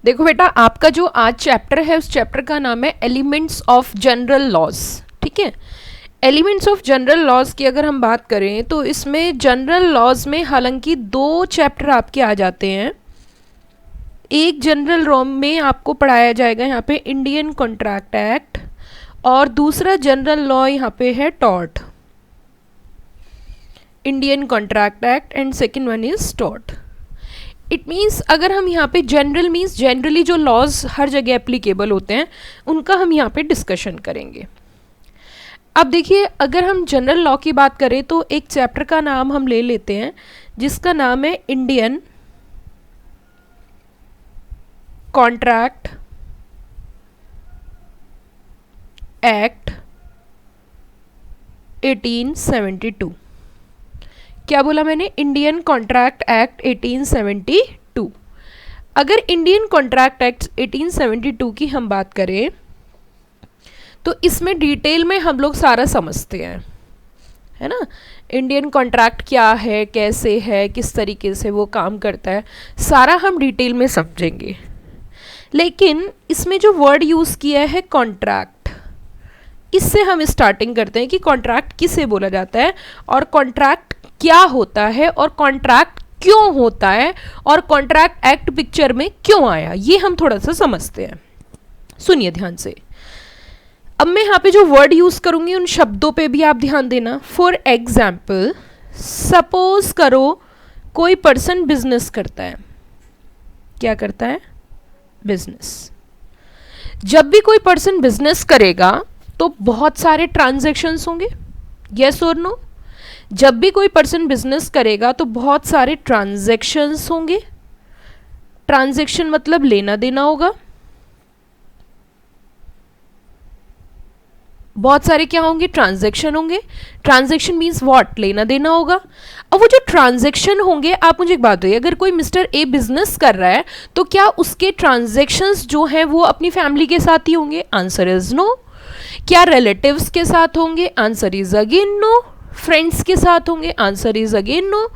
देखो बेटा, आपका जो आज चैप्टर है उस चैप्टर का नाम है एलिमेंट्स ऑफ जनरल लॉज। ठीक है, एलिमेंट्स ऑफ जनरल लॉज की अगर हम बात करें तो इसमें जनरल लॉज में हालांकि 2 चैप्टर आपके आ जाते हैं। एक जनरल लॉ में आपको पढ़ाया जाएगा यहाँ पे इंडियन कॉन्ट्रैक्ट एक्ट, और दूसरा जनरल लॉ यहाँ पे है tort, Indian contract act, and second one is tort. It means अगर हम यहाँ पे जनरल मीन्स जनरली जो लॉज हर जगह एप्लीकेबल होते हैं उनका हम यहाँ पे डिस्कशन करेंगे। अब देखिए, अगर हम जनरल लॉ की बात करें तो एक चैप्टर का नाम हम ले लेते हैं जिसका नाम है इंडियन कॉन्ट्रैक्ट एक्ट 1872। क्या बोला मैंने? Indian contract act 1872। अगर इंडियन कॉन्ट्रैक्ट एक्ट 1872 की हम बात करें तो इसमें डिटेल में हम लोग सारा समझते हैं, है ना। इंडियन कॉन्ट्रैक्ट क्या है, कैसे है, किस तरीके से वो काम करता है, सारा हम डिटेल में समझेंगे। लेकिन इसमें जो वर्ड यूज़ किया है कॉन्ट्रैक्ट, इससे हम स्टार्टिंग करते हैं कि कॉन्ट्रैक्ट किसे बोला जाता है और कॉन्ट्रैक्ट क्या होता है और कॉन्ट्रैक्ट क्यों होता है और कॉन्ट्रैक्ट एक्ट पिक्चर में क्यों आया, ये हम थोड़ा सा समझते हैं। सुनिए ध्यान से। अब मैं यहाँ पे जो वर्ड यूज करूंगी उन शब्दों पे भी आप ध्यान देना। फॉर एग्जाम्पल, सपोज करो कोई पर्सन बिजनेस करता है। क्या करता है? बिजनेस। जब भी कोई पर्सन बिजनेस करेगा तो बहुत सारे ट्रांजैक्शंस होंगे, यस और नो। जब भी कोई पर्सन बिजनेस करेगा तो बहुत सारे ट्रांजैक्शंस होंगे। ट्रांजैक्शन मतलब लेना देना होगा। बहुत सारे क्या होंगे? ट्रांजैक्शन होंगे। Transaction means what? लेना देना होगा। अब वो जो ट्रांजैक्शन होंगे, आप मुझे एक बात बताइए, अगर कोई मिस्टर ए बिजनेस कर रहा है तो क्या उसके ट्रांजैक्शंस जो हैं वो अपनी फैमिली के साथ ही होंगे? Answer is no. क्या रिलेटिव्स के साथ होंगे? Answer is again no. Friends के साथ होंगे? Answer is again no.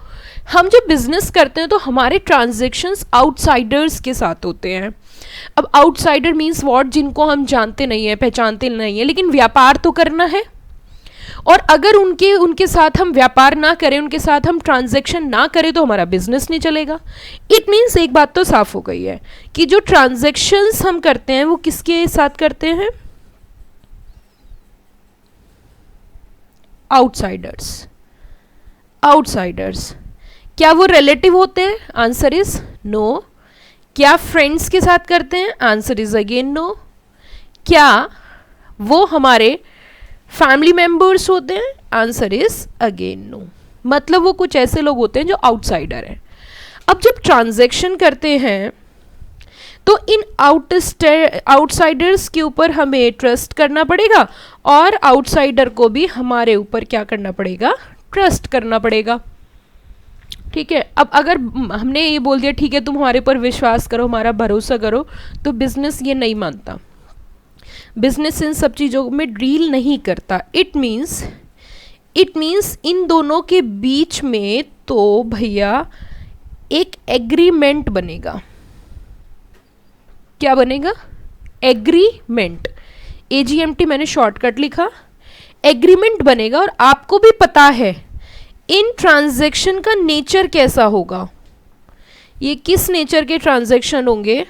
हम जब बिजनेस करते हैं तो हमारे ट्रांजैक्शंस आउटसाइडर्स के साथ होते हैं। अब आउटसाइडर मीन्स व्हाट? जिनको हम जानते नहीं है, पहचानते नहीं है, लेकिन व्यापार तो करना है। और अगर उनके साथ हम व्यापार ना करें, उनके साथ हम ट्रांजैक्शन ना करें तो हमारा बिजनेस नहीं चलेगा। इट मीन्स एक बात तो साफ हो गई है कि जो ट्रांजैक्शंस हम करते हैं वो किसके साथ करते हैं? आउटसाइडर्स। आउटसाइडर्स। क्या वो रिलेटिव होते हैं? Answer is no. क्या फ्रेंड्स के साथ करते हैं? Answer is again no. क्या वो हमारे फैमिली मेंबर्स होते हैं? Answer is again no. मतलब वो कुछ ऐसे लोग होते हैं जो आउटसाइडर हैं। अब जब ट्रांजैक्शन करते हैं तो इन आउटसाइडर्स के ऊपर हमें ट्रस्ट करना पड़ेगा और आउटसाइडर को भी हमारे ऊपर क्या करना पड़ेगा? ट्रस्ट करना पड़ेगा। ठीक है। अब अगर हमने ये बोल दिया ठीक है तुम हमारे पर विश्वास करो, हमारा भरोसा करो, तो बिजनेस ये नहीं मानता। बिजनेस इन सब चीज़ों में डील नहीं करता। इट मीन्स इन दोनों के बीच में तो भैया एक एग्रीमेंट बनेगा। क्या बनेगा? एग्रीमेंट। AGMT मैंने शॉर्टकट लिखा। एग्रीमेंट बनेगा और आपको भी पता है इन ट्रांजैक्शन का नेचर कैसा होगा। ये किस नेचर के ट्रांजैक्शन होंगे?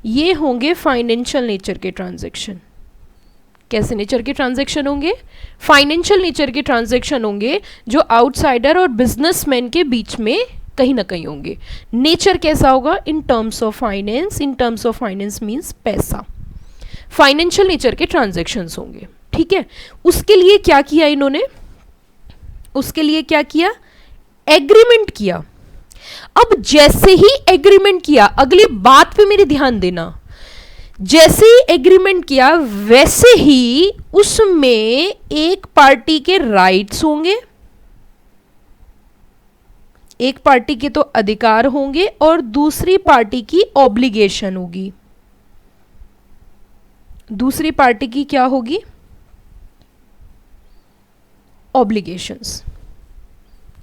ये होंगे फाइनेंशियल नेचर के ट्रांजैक्शन। कैसे नेचर के ट्रांजैक्शन होंगे? फाइनेंशियल नेचर के ट्रांजैक्शन होंगे जो आउटसाइडर और बिजनेसमैन के बीच में कहीं ना कहीं होंगे। नेचर कैसा होगा? In terms of finance. In terms of finance means पैसा। फाइनेंशियल नेचर के ट्रांजैक्शंस होंगे। ठीक है। उसके लिए क्या किया इन्होंने? उसके लिए क्या किया? एग्रीमेंट किया। अब जैसे ही एग्रीमेंट किया, अगली बात पे मेरे ध्यान देना, जैसे ही एग्रीमेंट किया वैसे ही उसमें एक पार्टी के राइट्स होंगे, एक पार्टी के तो अधिकार होंगे और दूसरी पार्टी की ऑब्लिगेशन होगी। दूसरी पार्टी की क्या होगी? ऑब्लिगेशंस।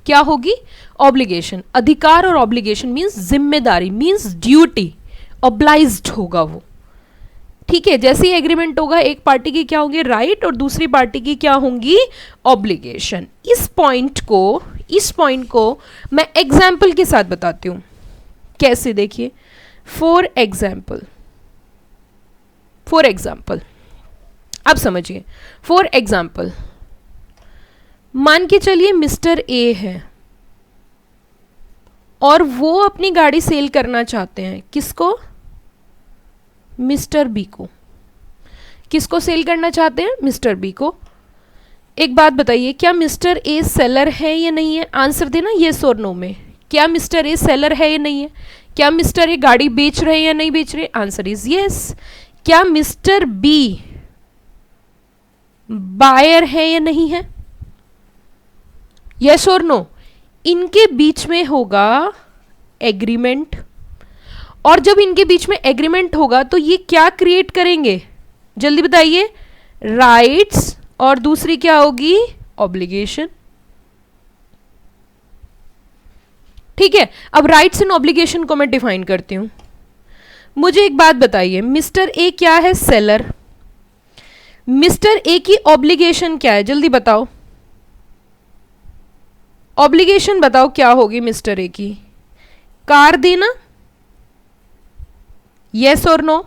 क्या होगी? ऑब्लिगेशन। अधिकार और ऑब्लिगेशन मीन्स जिम्मेदारी, मीन्स ड्यूटी, ऑब्लाइज्ड होगा वो। ठीक है, जैसे ही एग्रीमेंट होगा एक पार्टी की क्या होंगे? राइट, और दूसरी पार्टी की क्या होंगी? ऑब्लिगेशन। इस पॉइंट को मैं एग्जाम्पल के साथ बताती हूं। कैसे? देखिए, फॉर एग्जाम्पल अब समझिए। फॉर एग्जाम्पल मान के चलिए मिस्टर ए है और वो अपनी गाड़ी सेल करना चाहते हैं। किसको? मिस्टर बी को। किसको सेल करना चाहते हैं? मिस्टर बी को। एक बात बताइए, क्या मिस्टर ए सेलर है या नहीं है? आंसर देना येस और नो में। क्या मिस्टर ए सेलर है या नहीं है? क्या मिस्टर ए गाड़ी बेच रहे हैं या नहीं बेच रहे? Answer is yes. क्या मिस्टर बी बायर है या नहीं है? यस और नो। इनके बीच में होगा एग्रीमेंट, और जब इनके बीच में एग्रीमेंट होगा तो ये क्या क्रिएट करेंगे? जल्दी बताइए। राइट्स, और दूसरी क्या होगी? ऑब्लिगेशन। ठीक है, अब राइट्स एंड ऑब्लिगेशन को मैं डिफाइन करती हूं। मुझे एक बात बताइए, मिस्टर ए क्या है? सेलर। मिस्टर ए की ऑब्लिगेशन क्या है? जल्दी बताओ। ऑब्लिगेशन बताओ क्या होगी मिस्टर ए की? कार देना? यस और नो?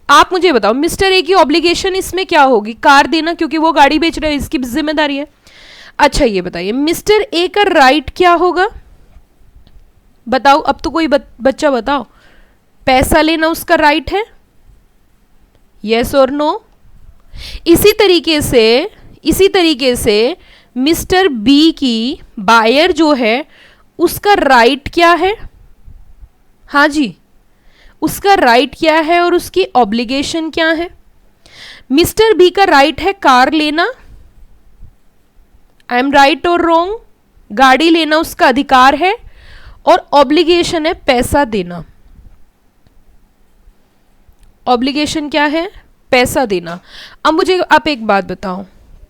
आप मुझे बताओ, मिस्टर ए की ऑब्लिगेशन इसमें क्या होगी? कार देना, क्योंकि वो गाड़ी बेच रहे हैं, इसकी जिम्मेदारी है। अच्छा ये बताइए, मिस्टर ए का राइट क्या होगा? बताओ, अब तो कोई बच्चा बताओ। पैसा लेना उसका राइट है? यस और नो? इसी तरीके से मिस्टर बी की बायर जो है उसका राइट क्या है? हाँ जी, उसका राइट क्या है और उसकी ऑब्लिगेशन क्या है? मिस्टर बी का राइट है कार लेना। आई एम राइट और रॉन्ग? गाड़ी लेना उसका अधिकार है, और ऑब्लिगेशन है पैसा देना। ऑब्लिगेशन क्या है? पैसा देना। अब मुझे आप एक बात बताओ,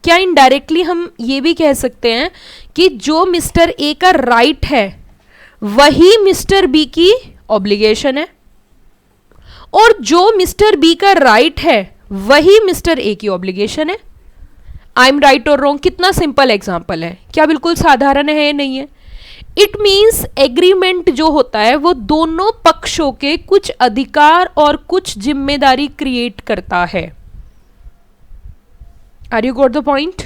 क्या इनडायरेक्टली हम ये भी कह सकते हैं कि जो मिस्टर ए का राइट है वही मिस्टर बी की ऑब्लिगेशन है, और जो मिस्टर बी का राइट है वही मिस्टर ए की ऑब्लिगेशन है? आई एम राइट और रॉन्ग? कितना सिंपल एग्जांपल है, क्या बिल्कुल साधारण है या नहीं है? इट मीन्स एग्रीमेंट जो होता है वो दोनों पक्षों के कुछ अधिकार और कुछ जिम्मेदारी क्रिएट करता है। Are you got the point?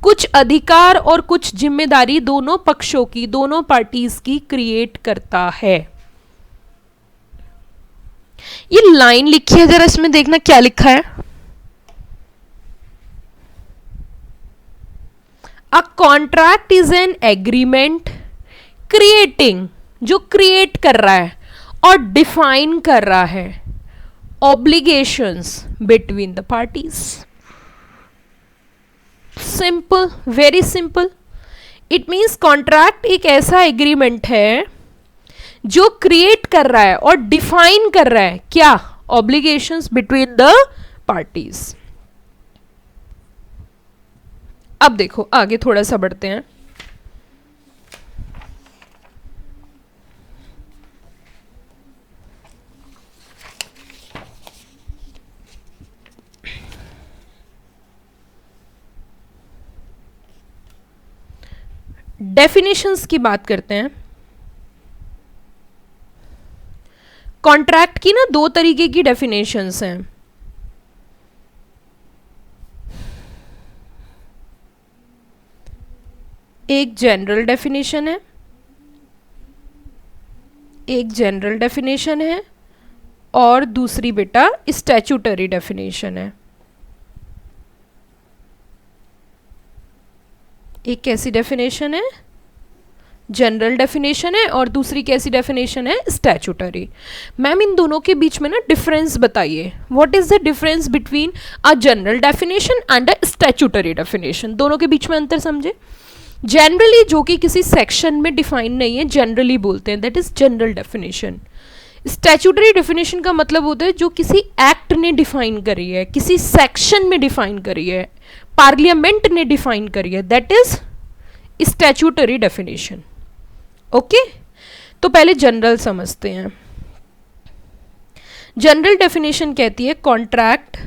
कुछ अधिकार और कुछ जिम्मेदारी दोनों पक्षों की, दोनों पार्टीज की क्रिएट करता है। ये लाइन लिखी है, जरा इसमें देखना क्या लिखा है। A contract is an agreement creating, जो क्रिएट कर रहा है और डिफाइन कर रहा है obligations between the parties. Simple, very simple. It means contract एक ऐसा एग्रीमेंट है जो क्रिएट कर रहा है और डिफाइन कर रहा है क्या? Obligations between the parties. अब देखो आगे थोड़ा सा बढ़ते हैं। डेफिनेशंस की बात करते हैं। कॉन्ट्रैक्ट की ना दो तरीके की डेफिनेशंस हैं। एक जनरल डेफिनेशन है, और दूसरी बेटा स्टैट्यूटरी डेफिनेशन है। एक कैसी डेफिनेशन है? जनरल डेफिनेशन है, और दूसरी कैसी डेफिनेशन है? स्टैट्यूटरी। मैम इन दोनों के बीच में ना डिफरेंस बताइए। What is the difference between a general definition and a statutory definition? दोनों के बीच में अंतर समझे। जनरली जो कि किसी सेक्शन में डिफाइन नहीं है, जनरली बोलते हैं, that is general definition. Statutory definition का मतलब होता है जो किसी एक्ट ने डिफाइन करी है, किसी सेक्शन में डिफाइन करी है, पार्लियामेंट ने डिफाइन करी है, that is statutory definition. Okay, तो पहले जनरल समझते हैं। जनरल डेफिनेशन कहती है contract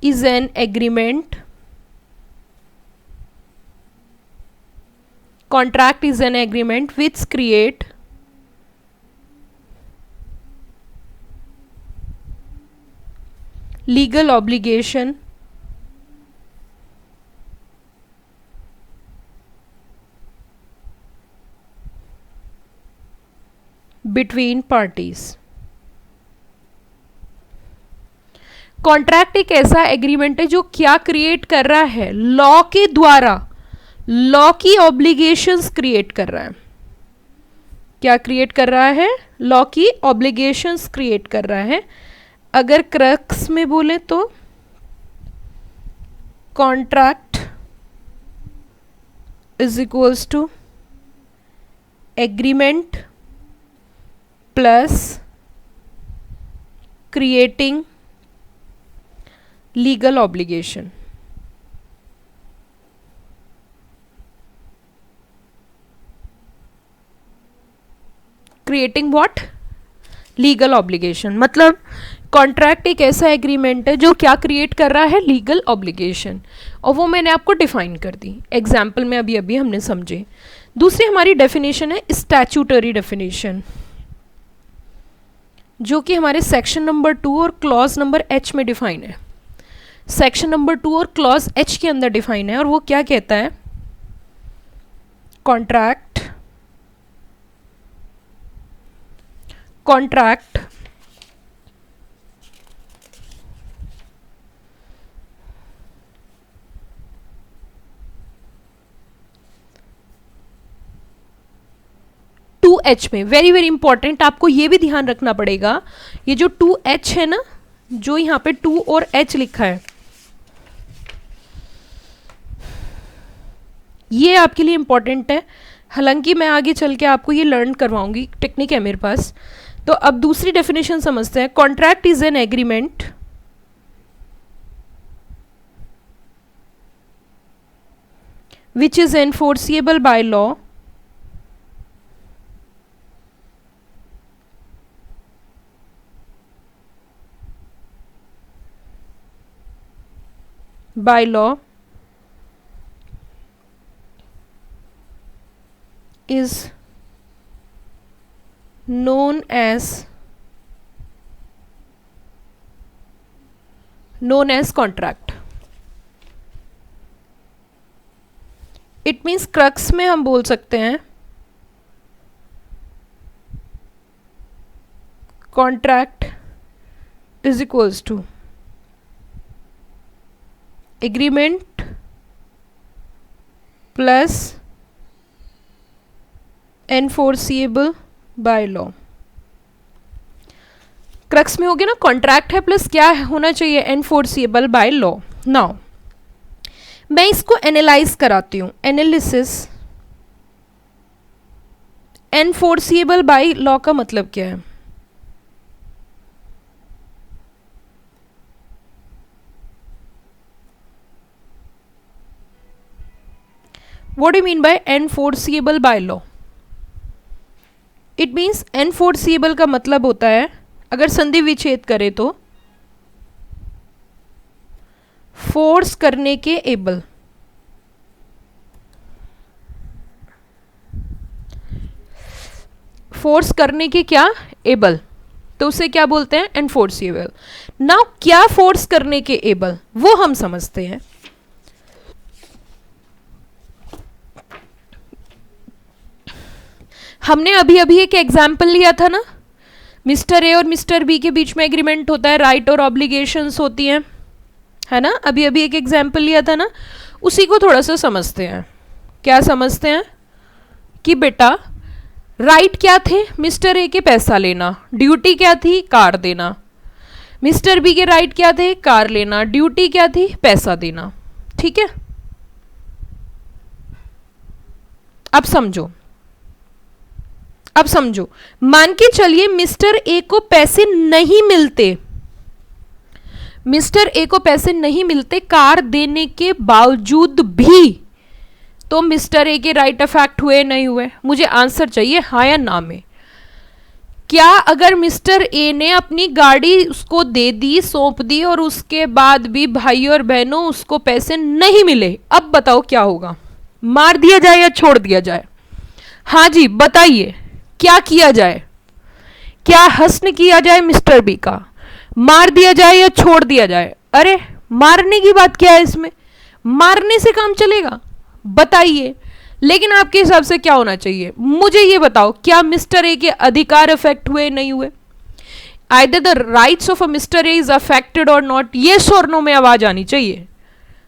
is an agreement, contract is an agreement which create legal obligation between parties। Contract एक ऐसा एग्रीमेंट है जो क्या क्रिएट कर रहा है, लॉ के द्वारा लॉ की ऑब्लिगेशंस क्रिएट कर रहा है। क्या क्रिएट कर रहा है, लॉ की ऑब्लिगेशंस क्रिएट कर रहा है। अगर क्रक्स में बोले तो contract is equals to agreement plus creating legal obligation. Creating what, legal obligation. मतलब कॉन्ट्रैक्ट एक ऐसा एग्रीमेंट है जो क्या क्रिएट कर रहा है, लीगल ऑब्लिगेशन, और वो मैंने आपको डिफाइन कर दी एग्जाम्पल में, अभी अभी हमने समझे। दूसरी हमारी डेफिनेशन है स्टैट्यूटरी डेफिनेशन, जो कि हमारे सेक्शन नंबर 2 और क्लॉज नंबर H में डिफाइन है। सेक्शन नंबर 2 और क्लॉज H के अंदर डिफाइन है, और वो क्या कहता है, कॉन्ट्रैक्ट टू H में, वेरी वेरी इंपॉर्टेंट, आपको ये भी ध्यान रखना पड़ेगा, ये जो 2H है ना, जो यहाँ पे 2 और H लिखा है, ये आपके लिए इंपॉर्टेंट है। हालांकि मैं आगे चल के आपको ये लर्न करवाऊंगी, टेक्निक है मेरे पास। तो अब दूसरी डेफिनेशन समझते हैं। Contract is an agreement which is enforceable by law is known as contract। It means crux में हम बोल सकते हैं contract is equals to agreement plus enforceable by law. Crux में हो गया ना, कॉन्ट्रैक्ट है प्लस क्या होना चाहिए, एनफोर्सिएबल बाय लॉ। नाउ मैं इसको एनालाइज कराती हूं, एनालिसिस। एनफोर्सिएबल बाय लॉ का मतलब क्या है, what do you mean by enforceable by law? It means enforceable का मतलब होता है, अगर संधि विच्छेद करे तो फोर्स करने के एबल। फोर्स करने के क्या, एबल, तो उसे क्या बोलते हैं, एनफोर्सिएबल। नाउ क्या फोर्स करने के एबल, वो हम समझते हैं। हमने अभी अभी एक एग्जाम्पल लिया था ना, मिस्टर ए और मिस्टर बी के बीच में एग्रीमेंट होता है, राइट और ऑब्लिगेशंस होती हैं, है ना। अभी अभी एक एग्जाम्पल लिया था ना, उसी को थोड़ा सा समझते हैं। क्या समझते हैं कि बेटा राइट क्या थे, मिस्टर ए के पैसा लेना, ड्यूटी क्या थी, कार देना। मिस्टर बी के राइट क्या थे, कार लेना, ड्यूटी क्या थी, पैसा देना। ठीक है, अब समझो, अब समझो, मान के चलिए मिस्टर ए को पैसे नहीं मिलते, मिस्टर ए को पैसे नहीं मिलते कार देने के बावजूद भी, तो मिस्टर ए के राइट अफेक्ट हुए नहीं हुए? मुझे आंसर चाहिए हाँ या ना में। क्या अगर मिस्टर ए ने अपनी गाड़ी उसको दे दी, सौंप दी, और उसके बाद भी भाई और बहनों उसको पैसे नहीं मिले, अब बताओ क्या होगा? मार दिया जाए या छोड़ दिया जाए? हाँ जी बताइए, क्या किया जाए? क्या हस्न किया जाए मिस्टर बी का? मार दिया जाए या छोड़ दिया जाए? अरे मारने की बात क्या है इसमें? मारने से काम चलेगा? बताइए। लेकिन आपके हिसाब से क्या होना चाहिए? मुझे ये बताओ, क्या मिस्टर ए के अधिकार अफेक्ट हुए नहीं हुए? Either the rights of a mister A is affected और नॉट, येस और नो में आवाज आनी चाहिए।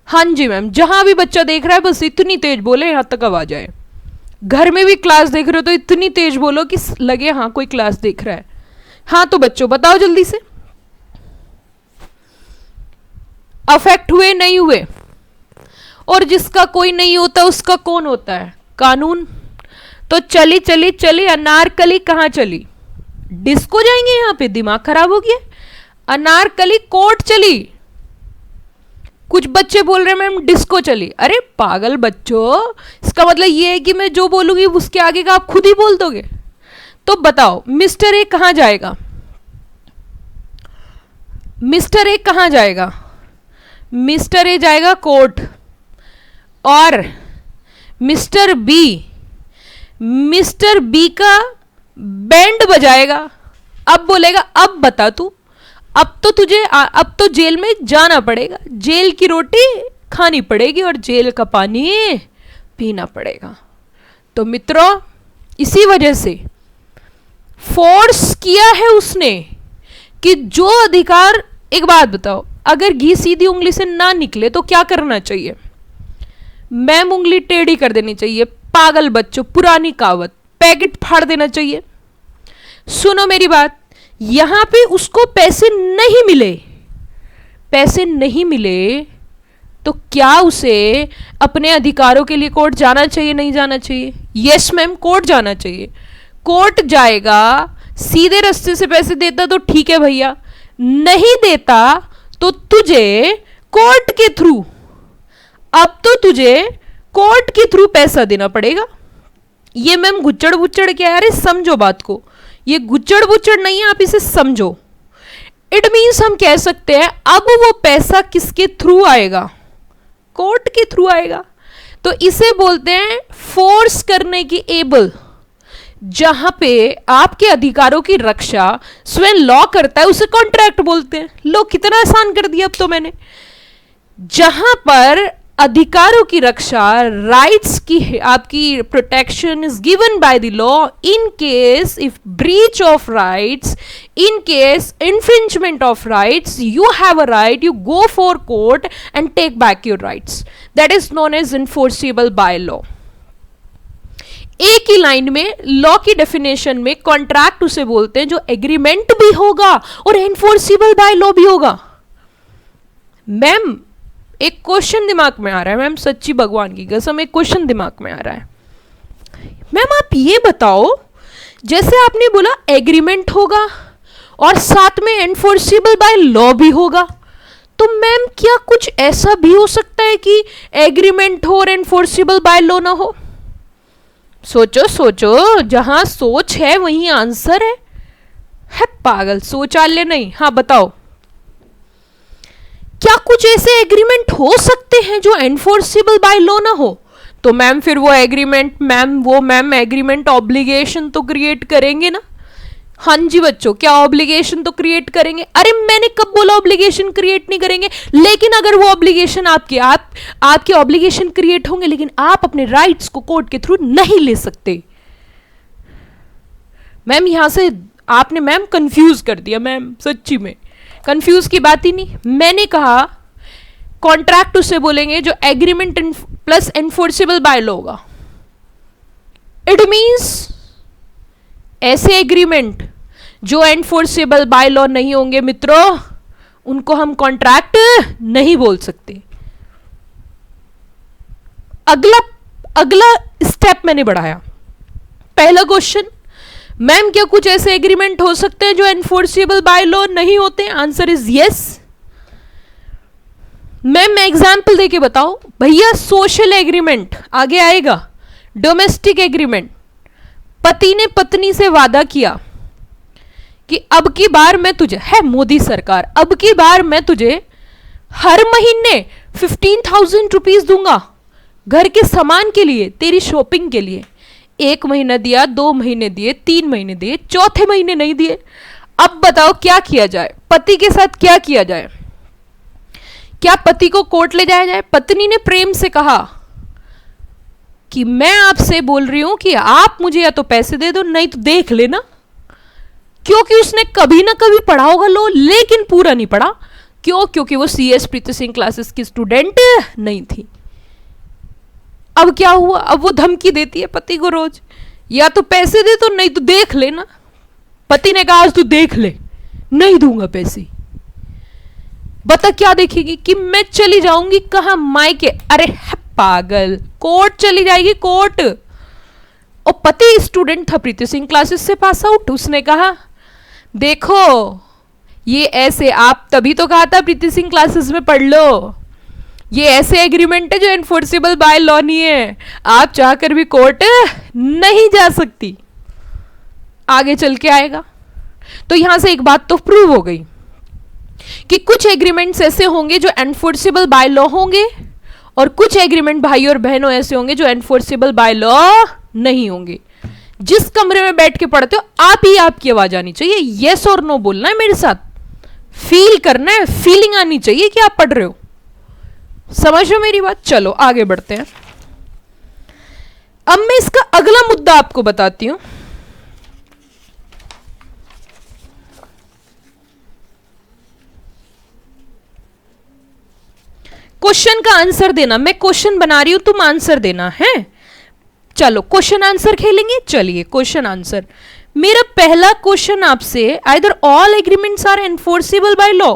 हाँ जी मैम, जहां भी बच्चा देख रहा है बस इतनी तेज बोले यहां तक आवाज आए। घर में भी क्लास देख रहे हो तो इतनी तेज बोलो कि लगे हाँ कोई क्लास देख रहा है। हाँ तो बच्चों बताओ जल्दी से, अफेक्ट हुए नहीं हुए? और जिसका कोई नहीं होता उसका कौन होता है? कानून। तो चली चली चली अनारकली कहाँ चली? डिस्को जाएंगे यहां पे? दिमाग खराब हो गया। अनारकली कोर्ट चली। कुछ बच्चे बोल रहे हैं मैम डिस्को चली। अरे पागल बच्चों, इसका मतलब ये है कि मैं जो बोलूंगी उसके आगे का आप खुद ही बोल दोगे। तो बताओ मिस्टर ए कहां जाएगा? मिस्टर ए कहां जाएगा? मिस्टर ए जाएगा कोर्ट, और मिस्टर बी का बैंड बजाएगा। अब बोलेगा अब बता तू, अब तो जेल में जाना पड़ेगा, जेल की रोटी खानी पड़ेगी और जेल का पानी पीना पड़ेगा। तो मित्रों इसी वजह से फोर्स किया है उसने कि जो अधिकार, एक बात बताओ, अगर घी सीधी उंगली से ना निकले तो क्या करना चाहिए? मैम उंगली टेढ़ी कर देनी चाहिए। पागल बच्चों, पुरानी कहावत, पैकेट फाड़ देना चाहिए। सुनो मेरी बात, यहां पे उसको पैसे नहीं मिले तो क्या उसे अपने अधिकारों के लिए कोर्ट जाना चाहिए नहीं जाना चाहिए? यस मैम, कोर्ट जाना चाहिए। कोर्ट जाएगा, सीधे रास्ते से पैसे देता तो ठीक है भैया, नहीं देता तो तुझे कोर्ट के थ्रू, अब तो तुझे कोर्ट के थ्रू पैसा देना पड़ेगा। ये मैम गुच्चड़ बुच्चड़ क्या है? अरे समझो बात को, ये गुच्चड़ बुच्चड़ नहीं है, आप इसे समझो। इट मीन्स हम कह सकते हैं अब वो पैसा किसके थ्रू आएगा? कोर्ट के थ्रू आएगा। तो इसे बोलते हैं फोर्स करने की एबल। जहां पे आपके अधिकारों की रक्षा स्वयं लॉ करता है उसे कॉन्ट्रैक्ट बोलते हैं। लो कितना आसान कर दिया अब तो मैंने। जहां पर अधिकारों की रक्षा, राइट्स की आपकी protection is given by the law in case if breach of rights, in case infringement of rights, you have a right, you go for court and take back your rights. That is known as enforceable by law. एक ही line में law की definition में contract उसे बोलते हैं जो agreement भी होगा और एनफोर्सिबल बाय लॉ भी होगा। मैम एक क्वेश्चन दिमाग में आ रहा है, मैम सच्ची भगवान की कसम एक क्वेश्चन दिमाग में आ रहा है। मैम आप ये बताओ, जैसे आपने बोला एग्रीमेंट होगा और साथ में एनफोर्सिबल बाय लॉ भी होगा, तो मैम क्या कुछ ऐसा भी हो सकता है कि एग्रीमेंट हो और एनफोर्सिबल बाय लॉ ना हो? सोचो सोचो, जहां सोच है वहीं आंसर है पागल, शौचालय नहीं। हाँ बताओ, क्या कुछ ऐसे एग्रीमेंट हो सकते हैं जो एनफोर्सिबल बाय लॉ ना हो? तो मैम फिर वो एग्रीमेंट, मैम एग्रीमेंट ऑब्लिगेशन तो क्रिएट करेंगे ना। हाँ जी बच्चों, क्या ऑब्लिगेशन तो क्रिएट करेंगे। अरे मैंने कब बोला ऑब्लिगेशन क्रिएट नहीं करेंगे? लेकिन अगर वो ऑब्लिगेशन आपके ऑब्लिगेशन क्रिएट होंगे, लेकिन आप अपने राइट्स को कोर्ट के थ्रू नहीं ले सकते। मैम यहां से आपने मैम कंफ्यूज कर दिया। मैम सच्ची में कंफ्यूज की बात ही नहीं। मैंने कहा कॉन्ट्रैक्ट उसे बोलेंगे जो agreement plus enforceable by law होगा। इट मींस ऐसे एग्रीमेंट जो एनफोर्सेबल बाय लॉ नहीं होंगे मित्रों, उनको हम कॉन्ट्रैक्ट नहीं बोल सकते। अगला स्टेप मैंने बढ़ाया। पहला क्वेश्चन, मैम क्या कुछ ऐसे एग्रीमेंट हो सकते हैं जो एनफोर्सेबल बाय लॉ नहीं होते? Answer is yes. मैं एग्जाम्पल देके बताओ भैया। सोशल एग्रीमेंट आगे आएगा, डोमेस्टिक एग्रीमेंट। पति ने पत्नी से वादा किया कि अब की बार मैं तुझे, है मोदी सरकार, अब की बार मैं तुझे हर महीने 15,000 रुपीज दूंगा घर के सामान के लिए, तेरी शॉपिंग के लिए। 1 महीना दिया, 2 महीने दिए, 3 महीने दिए, चौथे महीने नहीं दिए। अब बताओ क्या किया जाए, पति के साथ क्या किया जाए? क्या पति को कोर्ट ले जाया जाए? पत्नी ने प्रेम से कहा कि मैं आपसे बोल रही हूं कि आप मुझे या तो पैसे दे दो, नहीं तो देख लेना। क्योंकि उसने कभी ना कभी पढ़ा होगा लो, लेकिन पूरा नहीं पढ़ा। क्यों? क्योंकि वो CS प्रीति सिंह क्लासेस की स्टूडेंट नहीं थी। अब क्या हुआ? अब वो धमकी देती है पति को रोज, या तो पैसे दे दो, नहीं तो देख लेना। पति ने कहा आज तू देख ले, नहीं दूंगा पैसे। बता क्या देखेगी? कि मैं चली जाऊंगी कहां? मायके। अरे पागल, कोर्ट चली जाएगी, कोर्ट। और पति स्टूडेंट था, प्रीति सिंह क्लासेस से पास आउट। उसने कहा देखो ये ऐसे, आप तभी तो कहा था प्रीति सिंह क्लासेस में पढ़ लो, ये ऐसे एग्रीमेंट है जो एनफोर्सेबल बाय लॉ नहीं है, आप चाहकर भी कोर्ट नहीं जा सकती। आगे चल के आएगा। तो यहां से एक बात तो प्रूव हो गई कि कुछ एग्रीमेंट्स ऐसे होंगे जो एनफोर्सेबल बाय लॉ होंगे, और कुछ एग्रीमेंट भाई और बहनों ऐसे होंगे जो एनफोर्सेबल बाय लॉ नहीं होंगे। जिस कमरे में बैठ के पढ़ते हो आप ही आपकी आवाज आनी चाहिए, यस और नो बोलना है मेरे साथ, फील करना है, फीलिंग आनी चाहिए कि आप पढ़ रहे हो। समझ लो मेरी बात। चलो आगे बढ़ते हैं। अब मैं इसका अगला मुद्दा आपको बताती हूं। क्वेश्चन का आंसर देना, मैं क्वेश्चन बना रही हूं, तुम आंसर देना है। चलो क्वेश्चन आंसर खेलेंगे। चलिए क्वेश्चन आंसर। मेरा पहला क्वेश्चन आपसे, either all agreements are enforceable by law.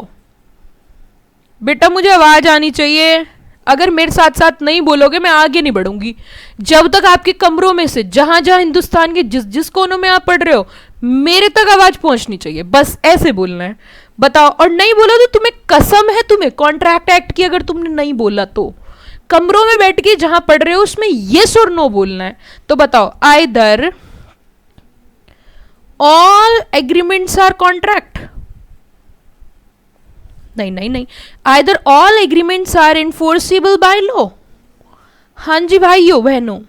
बेटा मुझे आवाज आनी चाहिए, अगर मेरे साथ साथ नहीं बोलोगे मैं आगे नहीं बढ़ूंगी। जब तक आपके कमरों में से, जहां जहां हिंदुस्तान के जिस जिस कोनों में आप पढ़ रहे हो, मेरे तक आवाज पहुंचनी चाहिए, बस ऐसे बोलना है। बताओ, और नहीं बोला तो तुम्हें कसम है, तुम्हें कॉन्ट्रैक्ट एक्ट की, अगर तुमने नहीं बोला तो कमरों में बैठ के जहां पढ़ रहे हो उसमें यस और नो बोलना है। तो बताओ, either all agreements are contract, नहीं नहीं नहीं, either all agreements are enforceable by law. हाँ जी भाइयों बहनों,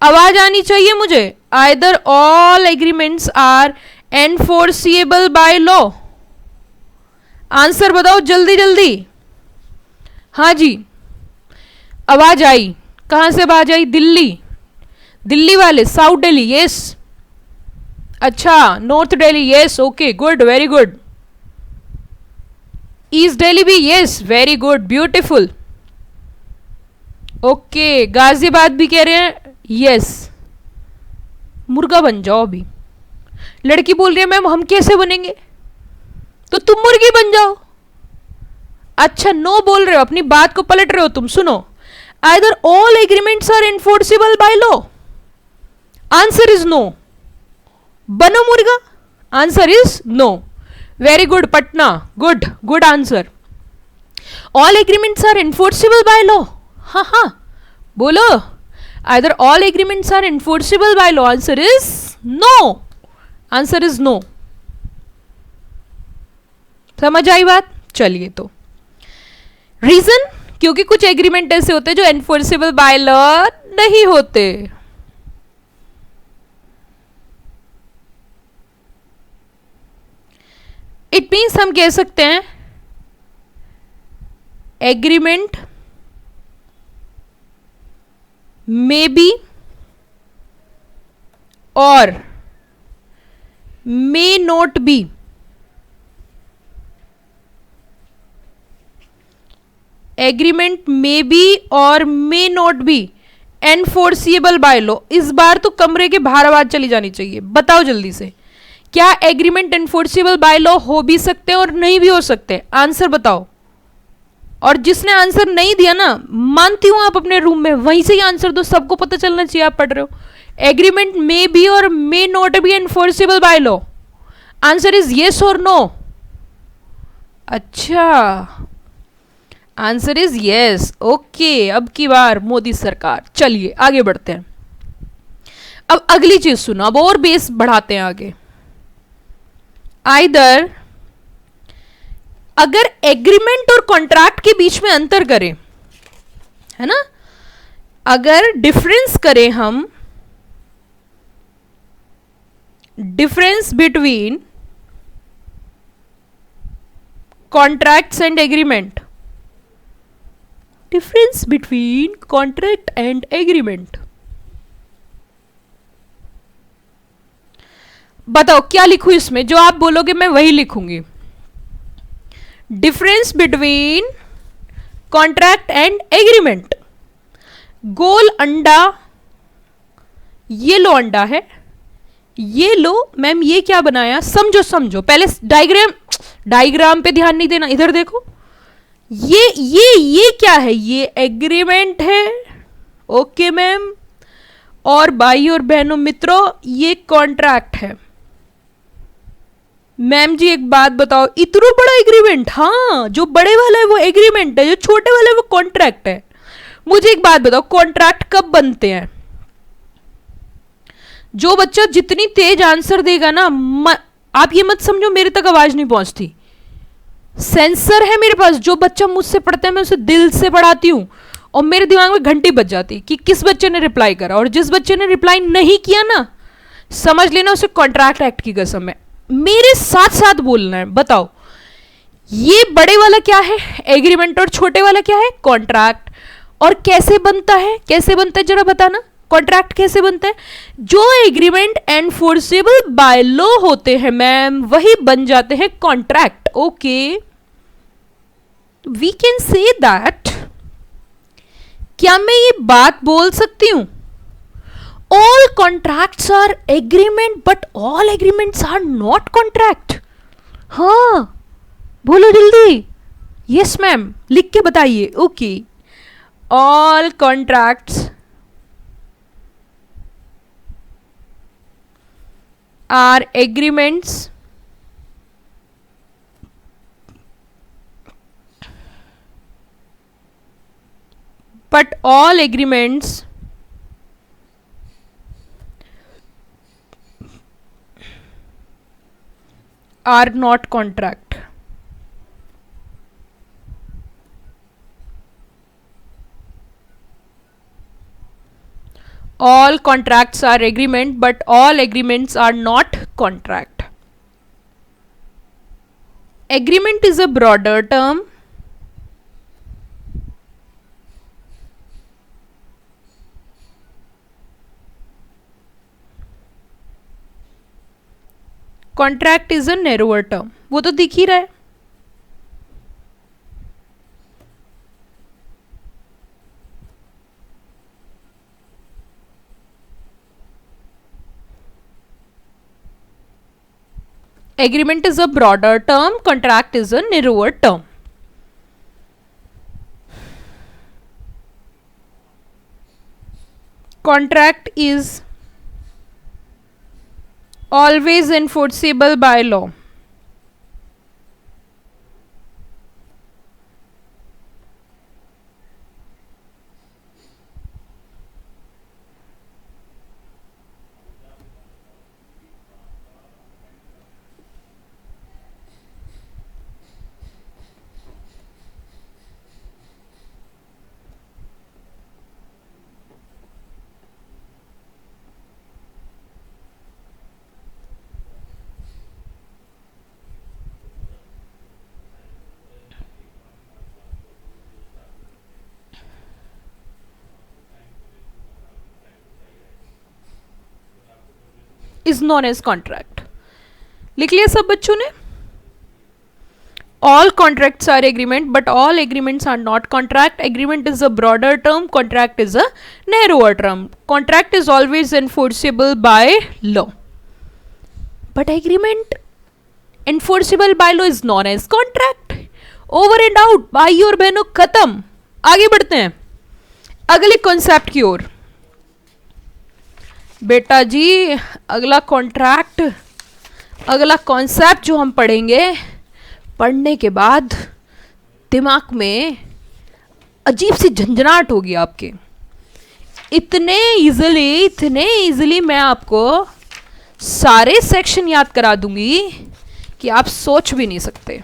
आवाज आनी चाहिए मुझे। Either all agreements are enforceable by law. Answer बताओ जल्दी जल्दी। हाँ जी, आवाज आई। कहां से आवाज आई? दिल्ली, दिल्ली वाले, साउथ दिल्ली यस, अच्छा north Delhi yes, okay good, very good. East Delhi भी yes, very good, beautiful, okay. Ghaziabad भी कह रहे हैं यस। मुर्गा बन जाओ अभी। लड़की बोल रही है मैम हम कैसे बनेंगे? तो तुम मुर्गी बन जाओ। अच्छा नो बोल रहे हो, अपनी बात को पलट रहे हो तुम। सुनो, either all agreements are enforceable by law. Answer is no. बनो मुर्गा। Answer is no. Very good Patna, good good answer. All agreements are enforceable by law. हाँ हाँ बोलो, either all agreements are enforceable by law. Answer is no. Answer is no. समझ आई बात? चलिए, तो रीजन, क्योंकि कुछ एग्रीमेंट ऐसे होते हैं जो एनफोर्सेबल बाय लॉ नहीं होते। इट मीन्स हम कह सकते हैं एग्रीमेंट मे बी और may not be agreement may be और may not be enforceable by law. इस बार तो कमरे के बाहर आवाज चली जानी चाहिए। बताओ जल्दी से, क्या एग्रीमेंट एनफोर्सिएबल बाय लॉ हो भी सकते हैं और नहीं भी हो सकते? आंसर बताओ। और जिसने आंसर नहीं दिया ना, मानती हूं आप अपने रूम में वहीं से ही आंसर दो, सबको पता चलना चाहिए आप पढ़ रहे हो। एग्रीमेंट मे बी और may not be enforceable by law. Answer is yes और नो। अच्छा, आंसर इज यस। ओके, अब की बार मोदी सरकार। चलिए आगे बढ़ते हैं। अब अगली चीज सुनो, अब और बेस बढ़ाते हैं आगे। आइदर, अगर एग्रीमेंट और कॉन्ट्रैक्ट के बीच में अंतर करें, है ना, अगर डिफरेंस करें हम, difference between contracts and agreement, difference between contract and agreement, बताओ क्या लिखूं इसमें? जो आप बोलोगे मैं वही लिखूंगी। Difference between contract and agreement. गोल अंडा, ये लो अंडा है, ये लो मैम, ये क्या बनाया? समझो समझो, पहले डायग्राम पे ध्यान नहीं देना, इधर देखो। ये क्या है? ये एग्रीमेंट है। Okay ma'am. और भाई और बहनों मित्रों, ये कॉन्ट्रैक्ट है। मैम जी एक बात बताओ, इतना बड़ा एग्रीमेंट? हाँ, जो बड़े वाला है वो एग्रीमेंट है, जो छोटे वाला है वो कॉन्ट्रैक्ट है। मुझे एक बात बताओ, कॉन्ट्रैक्ट कब बनते हैं? जो बच्चा जितनी तेज आंसर देगा ना, आप ये मत समझो मेरे तक आवाज नहीं पहुंचती, सेंसर है मेरे पास। जो बच्चा मुझसे पढ़ता है मैं उसे दिल से पढ़ाती हूं, और मेरे दिमाग में घंटी बज जाती कि किस बच्चे ने रिप्लाई करा, और जिस बच्चे ने रिप्लाई नहीं किया ना, समझ लेना उसे कॉन्ट्रैक्ट एक्ट की कसम है। मेरे साथ साथ बोलना है। बताओ, ये बड़े वाला क्या है? एग्रीमेंट। और छोटे वाला क्या है? कॉन्ट्रैक्ट। और कैसे बनता है? कैसे बनता है जरा बताना, कॉन्ट्रैक्ट कैसे बनता है? जो एग्रीमेंट एनफोर्सेबल बाय लॉ होते हैं मैम, वही बन जाते हैं contract. Okay, we can say that, क्या मैं ये बात बोल सकती हूं? All contracts are agreement but all agreements are not contract. हाँ, बोलो जल्दी। यस मैम, लिख के बताइए। Okay, all contracts are agreements but all agreements are not contract. All contracts are agreement but all agreements are not contract. Agreement is a broader term. Contract is a narrower term, वो तो दिख ही रहा है। Agreement is a broader term, contract is a narrower term. Contract is always enforceable by law. Is known as contract. लिख लिया सब बच्चों ने? All contracts are agreement but all agreements are not contract. Agreement is a broader term, contract is a narrower term. Contract is always enforceable by law but agreement enforceable by law is known as contract. Over and out, भाई और बहनों, खत्म। आगे बढ़ते हैं अगले concept की ओर। बेटा जी, अगला कॉन्ट्रैक्ट, अगला कॉन्सेप्ट जो हम पढ़ेंगे, पढ़ने के बाद दिमाग में अजीब सी झंझनाहट होगी आपके। इतने इजीली मैं आपको सारे सेक्शन याद करा दूंगी कि आप सोच भी नहीं सकते।